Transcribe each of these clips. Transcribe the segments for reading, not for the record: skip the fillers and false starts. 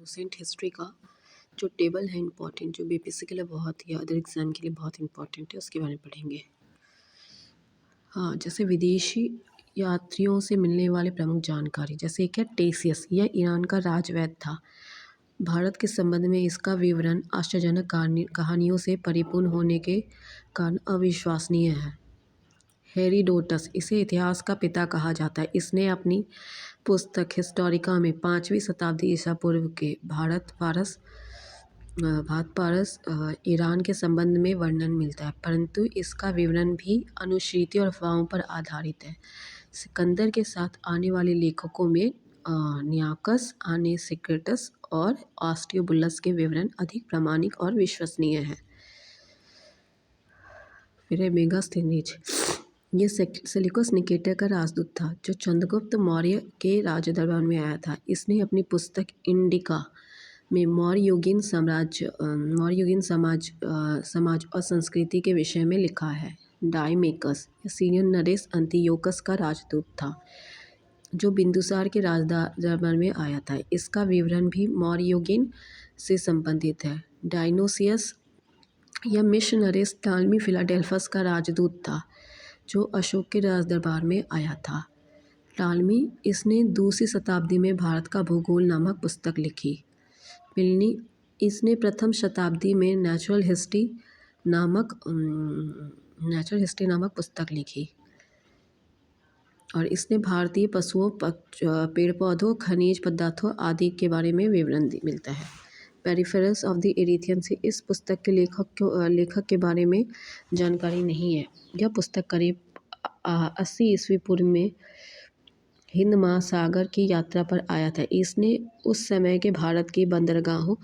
Recent history का जो table है इम्पॉर्टेंट, जो बीपीएससी के लिए बहुत या अदर एग्ज़ाम के लिए बहुत इम्पॉर्टेंट है, उसके बारे में पढ़ेंगे। हाँ, जैसे विदेशी यात्रियों से मिलने वाले प्रमुख जानकारी, जैसे क्या टेसियस, यह ईरान का राजवैद्य था। भारत के संबंध में इसका विवरण आश्चर्यजनक कहानियों से परिपूर्ण होने के कारण अविश्वसनीय है। हेरोडोटस, इसे इतिहास का पिता कहा जाता है। इसने अपनी पुस्तक हिस्टोरिका में 5वीं शताब्दी ईसा पूर्व के भारत पारस ईरान के संबंध में वर्णन मिलता है, परंतु इसका विवरण भी अनुश्रुति और अफवाहों पर आधारित है। सिकंदर के साथ आने वाले लेखकों में नियाकस, आनेसिक्रिटस और ऑस्ट्रियोबुलस के विवरण अधिक प्रामाणिक और विश्वसनीय हैं। फिर है मेगास्थनीज, ये सेल्यूकस निकेटर का राजदूत था जो चंद्रगुप्त मौर्य के राज दरबार में आया था। इसने अपनी पुस्तक इंडिका में मौर्ययुगीन समाज और संस्कृति के विषय में लिखा है। डायमेकस, सीनियर नरेश अंतियोकस का राजदूत था जो बिंदुसार के राज दरबार में आया था। इसका विवरण भी मौर्ययुगीन से संबंधित है। डायनोसियस यह मिशनरीज टालमी फिलाडेल्फस का राजदूत था जो अशोक के राज दरबार में आया था। टालमी, इसने 2वीं शताब्दी में भारत का भूगोल नामक पुस्तक लिखी। प्लिनी, इसने प्रथम शताब्दी में नेचुरल हिस्ट्री नामक पुस्तक लिखी और इसने भारतीय पशुओं, पेड़ पौधों, खनिज पदार्थों आदि के बारे में विवरण मिलता है। पेरिफेरल्स ऑफ द एरिथियन से इस पुस्तक के लेखक के बारे में जानकारी नहीं है। यह पुस्तक करीब 80 ईस्वी पूर्व में हिंद महासागर की यात्रा पर आया था। इसने उस समय के भारत की बंदरगाहों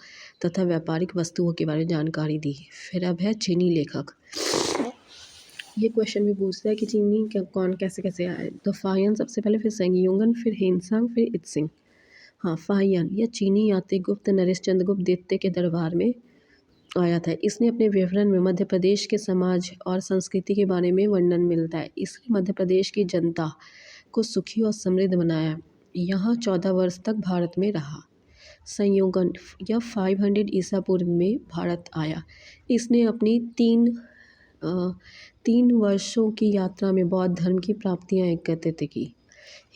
तथा व्यापारिक वस्तुओं के बारे में जानकारी दी। फिर अब है चीनी लेखक। ये क्वेश्चन भी पूछता है कि चीनी कौन कैसे आए। तो फाहियान सबसे पहले, फिर सेंगयुंगन, फिर हेनसांग, फिर इत्सिंग। हाँ, फाहियान यह चीनी यात्री गुप्त नरेश चंद्रगुप्त द्वितीय के दरबार में आया था। इसने अपने विवरण में मध्य प्रदेश के समाज और संस्कृति के बारे में वर्णन मिलता है। इसने मध्य प्रदेश की जनता को सुखी और समृद्ध बनाया। यहाँ 14 वर्ष तक भारत में रहा। संयोगन, यह 500 ईसा पूर्व में भारत आया। इसने अपनी 3 वर्षों की यात्रा में बौद्ध धर्म की प्राप्तियाँ एकत्रित की।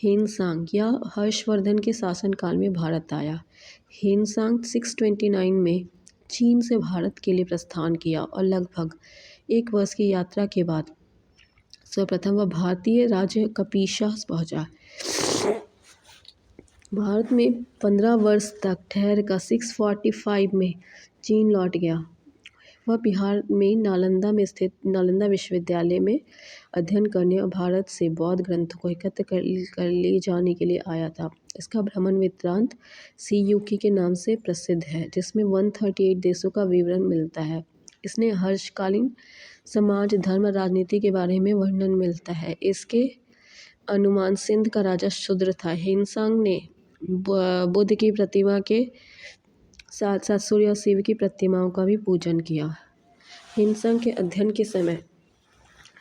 हेनसांग, यह हर्षवर्धन के शासनकाल में भारत आया। हेनसांग 629 में चीन से भारत के लिए प्रस्थान किया और लगभग 1 वर्ष की यात्रा के बाद सर्वप्रथम वह भारतीय राज्य कपीशा पहुंचा। भारत में 15 वर्ष तक ठहर कर 645 में चीन लौट गया। वह बिहार में नालंदा में स्थित नालंदा विश्वविद्यालय में अध्ययन करने और भारत से बौद्ध ग्रंथों को एकत्र कर ले जाने के लिए आया था। इसका भ्रमण वृत्तांत सीयूकी के नाम से प्रसिद्ध है, जिसमें 138 देशों का विवरण मिलता है। इसने हर्षकालीन समाज, धर्म, राजनीति के बारे में वर्णन मिलता है। इसके अनुमान सिंध का राजा शूद्र था। हेनसांग ने बुद्ध की प्रतिमा के साथ साथ सूर्य और शिव की प्रतिमाओं का भी पूजन किया। हेनसांग के अध्ययन के समय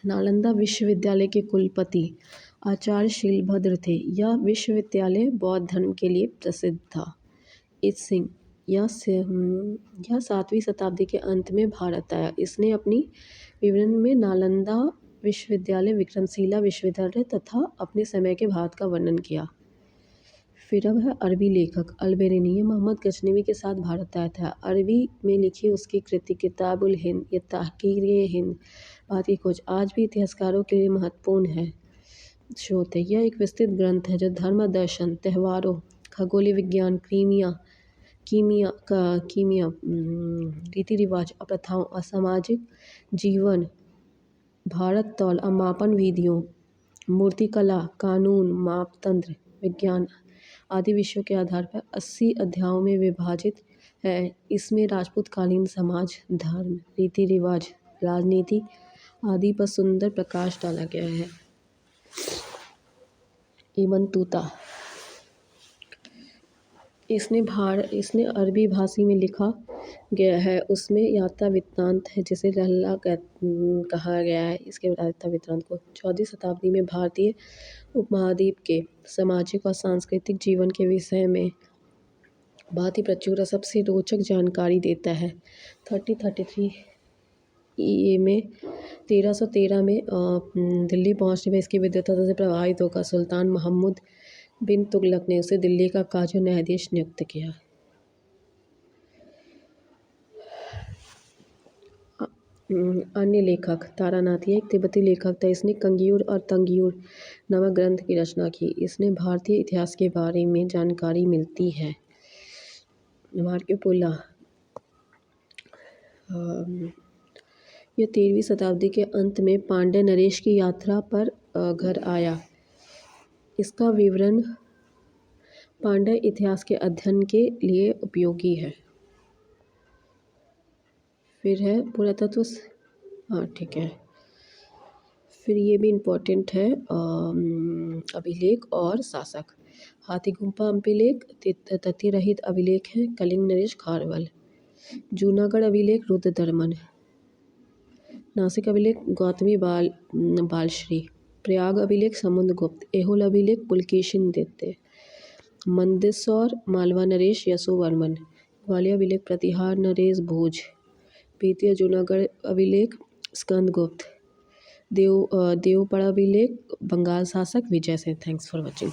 नालंदा विश्वविद्यालय के कुलपति आचार्य शीलभद्र थे। यह विश्वविद्यालय बौद्ध धर्म के लिए प्रसिद्ध था। इत्सिंग, यह 7वीं शताब्दी के अंत में भारत आया। इसने अपनी विवरण में नालंदा विश्वविद्यालय, विक्रमशिला विश्वविद्यालय तथा अपने समय के भारत का वर्णन किया। फिर अब है अरबी लेखक अल-बेरूनी, मोहम्मद गजनवी के साथ भारत आया था। अरबी में लिखी उसकी कृति किताबुल हिंद, ये तहकीर-ए-हिंद, भारत की खोज, आज भी इतिहासकारों के लिए महत्वपूर्ण है स्रोत है। यह एक विस्तृत ग्रंथ है जो धर्म, दर्शन, त्यौहारों, खगोलीय विज्ञान, कीमिया, रीति रिवाज और प्रथाओं और सामाजिक जीवन, भारत तौल और मापन विधियों, मूर्तिकला, कानून, मापतंत्र, विज्ञान आदि विषयों के आधार पर 80 अध्यायों में विभाजित है। इसमें राजपूतकालीन समाज, धर्म, रीति रिवाज, राजनीति आदि पर सुंदर प्रकाश डाला गया है। इब्न तूता, इसने अरबी भाषी में लिखा गया है। उसमें यात्रा वृत्तांत है जिसे रहला कहा गया है। इसके यात्रा वृत्तांत को 14वीं शताब्दी में भारतीय उपमहाद्वीप के सामाजिक और सांस्कृतिक जीवन के विषय में बहुत ही प्रचुर और सबसे रोचक जानकारी देता है। 1333 ये में 1313 में दिल्ली पहुंचने में इसकी विद्वता से प्रभावित होकर सुल्तान महमूद बिन तुगलक ने उसे दिल्ली का काजू न्यायाधीश नियुक्त किया। अन्य लेखक तारानाथ, ये एक तिब्बती लेखक था। इसने कंगियूर और तंगियूर नामक ग्रंथ की रचना की। इसने भारतीय इतिहास के बारे में जानकारी मिलती है। मार्को यह 13वीं शताब्दी के अंत में पांड्य नरेश की यात्रा पर घर आया। इसका विवरण पांड्य इतिहास के अध्ययन के लिए उपयोगी है। फिर है पुरातत्व, हाँ ठीक है। फिर ये भी इम्पोर्टेंट है, अभिलेख और शासक। हाथीगुम्फा अभिलेख तथ्य रहित अभिलेख है, कलिंग नरेश खारवल। जूनागढ़ अभिलेख रुद्रदमन। नासिक अभिलेख गौतमी बालश्री। प्रयाग अभिलेख समुद्रगुप्त। ऐहोल अभिलेख पुलकेशिन द्वितीय। मंदसौर मालवा नरेश यशोवर्मन। ग्वालियर अभिलेख प्रतिहार नरेश भोज। बेतिया जूनागढ़ अभिलेख स्कंदगुप्त। देवपड़ा अभिलेख बंगाल शासक Vijay Singh. Thanks for watching.